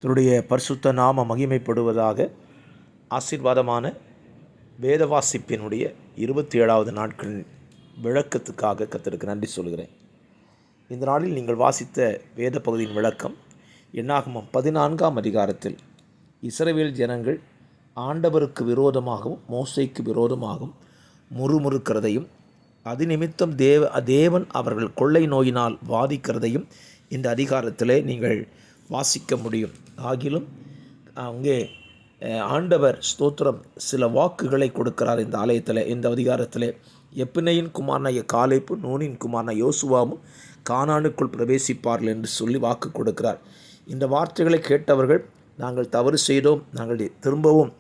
தன்னுடைய பரிசுத்த நாம மகிமைப்படுவதாக. ஆசீர்வாதமான வேத வாசிப்பினுடைய 27வது நாட்களின் விளக்கத்துக்காக கர்த்தருக்கு நன்றி சொல்கிறேன். இந்த நாளில் நீங்கள் வாசித்த வேத பகுதியின் விளக்கம் என்னாகமம் 14ஆம் அதிகாரத்தில் இஸ்ரவேல் ஜனங்கள் ஆண்டவருக்கு விரோதமாகவும் மோசேக்கு விரோதமாகவும் முறுமுறுக்கிறதையும் அது நிமித்தம் தேவன் அவர்கள் கொள்ளை நோயினால் வாதிக்கிறதையும் இந்த அதிகாரத்திலே நீங்கள் வாசிக்க முடியும். ஆகிலும் அங்கே ஆண்டவர் ஸ்தோத்திரம் சில வாக்குகளை கொடுக்கிறார். இந்த ஆலயத்தில், இந்த அதிகாரத்தில் எப்பினையின் குமாரனாய காலேப்பு, நூனின் குமாரனாய யோசுவாவும் கானானுக்குள் பிரவேசிப்பார்கள் என்று சொல்லி வாக்கு கொடுக்கிறார். இந்த வார்த்தைகளை கேட்டவர்கள் நாங்கள் தவறு செய்தோம், நாங்கள் திரும்பவும்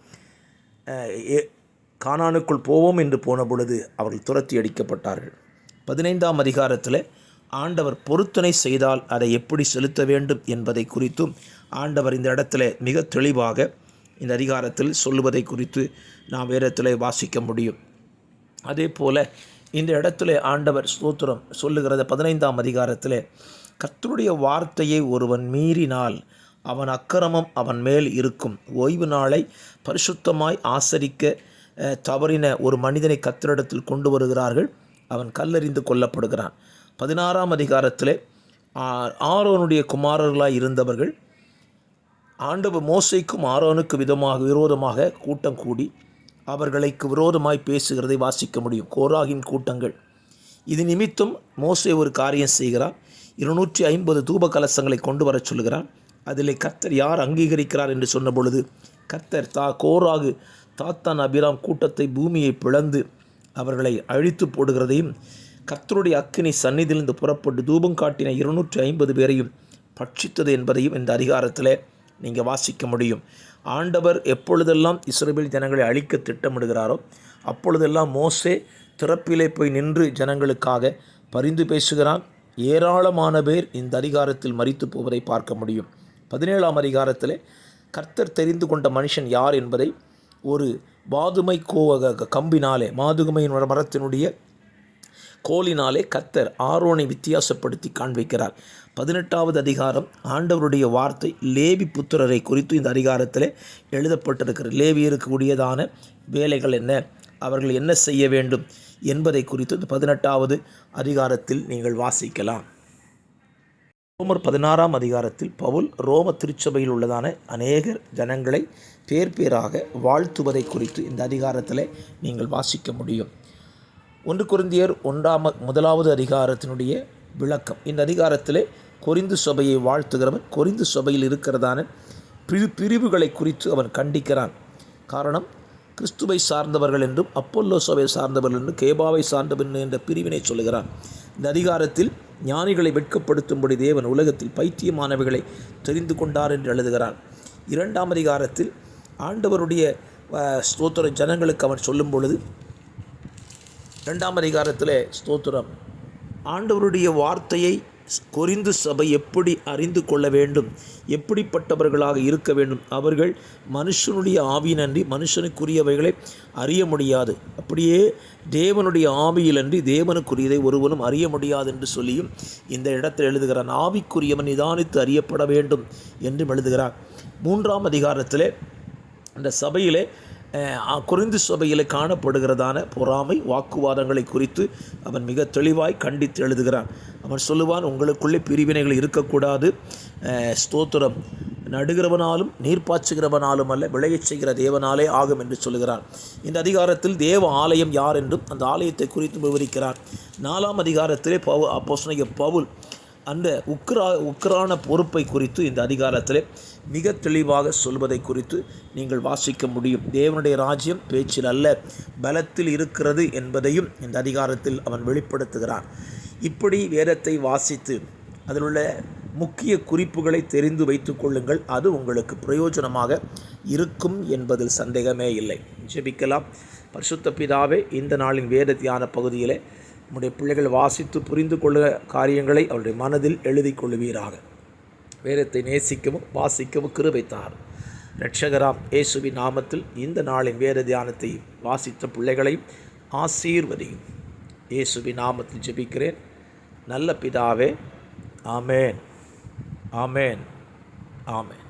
கானானுக்குள் போவோம் என்று போன பொழுது அவர்கள் துரத்தி அடிக்கப்பட்டார்கள். 15ஆம் அதிகாரத்தில் ஆண்டவர் பொருத்தனை செய்தால் அதை எப்படி செலுத்த வேண்டும் என்பதை குறித்தும் ஆண்டவர் இந்த இடத்துல மிக தெளிவாக இந்த அதிகாரத்தில் சொல்லுவதை குறித்து நாம் வேதத்தில் வாசிக்க முடியும். அதே போல் இந்த இடத்துல ஆண்டவர் ஸ்தோத்திரம் சொல்லுகிறத 15ஆம் அதிகாரத்தில் கர்த்தருடைய வார்த்தையை ஒருவன் மீறினால் அவன் அக்கிரமம் அவன் மேல் இருக்கும். ஓய்வு நாளை பரிசுத்தமாய் ஆசரிக்க தவறின ஒரு மனிதனை கர்த்தரிடத்தில் கொண்டு வருகிறார்கள். அவன் கல்லெறிந்து கொல்லப்படுகிறான். 16ஆம் அதிகாரத்தில் ஆரோனுடைய குமாரர்களாய் இருந்தவர்கள் ஆண்டவர் மோசேக்கும் ஆரோனுக்கு விரோதமாக கூட்டம் கூடி அவர்களுக்கு விரோதமாய் பேசுகிறதை வாசிக்க முடியும். கோராகின் கூட்டங்கள். இது நிமித்தம் மோசே ஒரு காரியம் செய்கிறார். 250 தூப கலசங்களை கொண்டு வர சொல்கிறார். அதில் கர்த்தர் யார் அங்கீகரிக்கிறார் என்று சொன்ன பொழுது கர்த்தர் கோராகு தாத்தான் அபிராம் கூட்டத்தை பூமியை பிளந்து அவர்களை அழித்து போடுகிறதையும் கர்த்தருடைய அக்கினி சந்நிதியிலிருந்து புறப்பட்டு தூபம் காட்டின 250 பேரையும் பட்சித்தது என்பதையும் இந்த அதிகாரத்தில் நீங்கள் வாசிக்க முடியும். ஆண்டவர் எப்பொழுதெல்லாம் இஸ்ரவேல் ஜனங்களை அழிக்க திட்டமிடுகிறாரோ அப்பொழுதெல்லாம் மோசே திறப்பிலே போய் நின்று ஜனங்களுக்காக பரிந்து பேசுகிறான். ஏராளமான பேர் இந்த அதிகாரத்தில் மரித்து போவதை பார்க்க முடியும். 17ஆம் அதிகாரத்தில் கர்த்தர் தெரிந்து கொண்ட மனுஷன் யார் என்பதை ஒரு வாதுமை கம்பினாலே, மாதுமையின் மரத்தினுடைய கோலினாலே கர்த்தர் ஆரோனை வித்தியாசப்படுத்தி காண்பிக்கிறார். 18வது அதிகாரம் ஆண்டவருடைய வார்த்தை லேவி புத்திரரை குறித்து இந்த அதிகாரத்தில் எழுதப்பட்டிருக்கிறது. லேவியருக்கு உரியதான வேலைகள் என்ன, அவர்கள் என்ன செய்ய வேண்டும் என்பதை குறித்து இந்த 18வது அதிகாரத்தில் நீங்கள் வாசிக்கலாம். ரோமர் 16ஆம் அதிகாரத்தில் பவுல் ரோம திருச்சபையில் உள்ளதான அநேகர் ஜனங்களை பேர் பேராக வாழ்த்துவதை குறித்து இந்த அதிகாரத்தில் நீங்கள் வாசிக்க முடியும். 1 கொரிந்தியர் 1வது அதிகாரத்தினுடைய விளக்கம். இந்த அதிகாரத்தில் கொரிந்து சபையை வாழ்த்துகிறவன் கொரிந்து சபையில் இருக்கிறதான பிரிவுகளை குறித்து அவன் கண்டிக்கிறான். காரணம், கிறிஸ்துவை சார்ந்தவர்கள் என்றும் அப்போல்லோ சபையை சார்ந்தவர்கள் என்றும் கேபாவை சார்ந்தவர்கள் என்ற பிரிவினை சொல்லுகிறான். இந்த அதிகாரத்தில் ஞானிகளை வெட்கப்படுத்தும்படி தேவன் உலகத்தில் பைத்தியமானவைகளை தெரிந்து கொண்டார் என்று எழுதுகிறான். 2ஆம் அதிகாரத்தில் ஆண்டவருடைய ஸ்தோத்திர ஜனங்களுக்கு அவன் சொல்லும் பொழுது 2ஆம் அதிகாரத்தில் ஸ்தோத்திரம் ஆண்டவருடைய வார்த்தையை கொரிந்து சபை எப்படி அறிந்து கொள்ள வேண்டும், எப்படிப்பட்டவர்களாக இருக்க வேண்டும். அவர்கள் மனுஷனுடைய ஆவியினன்றி மனுஷனுக்குரியவைகளை அறிய முடியாது, அப்படியே தேவனுடைய ஆவியிலன்றி தேவனுக்குரியதை ஒருவனும் அறிய முடியாது என்று சொல்லியும் இந்த இடத்தில் எழுதுகிறான். ஆவிக்குரியவன் நிதானித்து அறியப்பட வேண்டும் என்றும் எழுதுகிறான். 3ஆம் அதிகாரத்தில் அந்த சபையிலே கொரிந்து சபையில் காணப்படுகிறதான பொறாமை வாக்குவாதங்களை குறித்து அவன் மிக தெளிவாய் கண்டித்து எழுதுகிறான். அவன் சொல்லுவான், உங்களுக்குள்ளே பிரிவினைகள் இருக்கக்கூடாது. ஸ்தோத்திரம் நடுகிறவனாலும் நீர் பாய்ச்சுகிறவனாலும் அல்ல, விளையச் செய்கிற தேவனாலே ஆகும் என்று சொல்லுகிறான். இந்த அதிகாரத்தில் தேவ ஆலயம் யார் என்றும் அந்த ஆலயத்தை குறித்து விவரிக்கிறான். 4ஆம் அதிகாரத்திலே அப்போஸ்தலனாகிய பவுல் அந்த உக்கிரான பொறுப்பை குறித்து இந்த அதிகாரத்தில் மிக தெளிவாக சொல்வதை குறித்து நீங்கள் வாசிக்க முடியும். தேவனுடைய ராஜ்யம் பேச்சில் அல்ல பலத்தில் இருக்கிறது என்பதையும் இந்த அதிகாரத்தில் அவன் வெளிப்படுத்துகிறான். இப்படி வேதத்தை வாசித்து அதில் உள்ள முக்கிய குறிப்புகளை தெரிந்து வைத்து கொள்ளுங்கள். அது உங்களுக்கு பிரயோஜனமாக இருக்கும் என்பதில் சந்தேகமே இல்லை. ஜெபிக்கலாம். பரிசுத்த பிதாவே, இந்த நாளின் வேத தியான பகுதியில் நம்முடைய பிள்ளைகள் வாசித்து புரிந்து கொள்ள காரியங்களை அவருடைய மனதில் எழுதி கொள்வீராக. வேதத்தை நேசிக்கவும் வாசிக்கவும் கிருபை தாரும். இரட்சகராம் இயேசுவின் நாமத்தில் இந்த நாளின் வேத தியானத்தை வாசித்த பிள்ளைகளையும் ஆசீர்வதியும். இயேசுவின் நாமத்தில் ஜெபிக்கிறேன் நல்ல பிதாவே. ஆமேன், ஆமேன், ஆமேன்.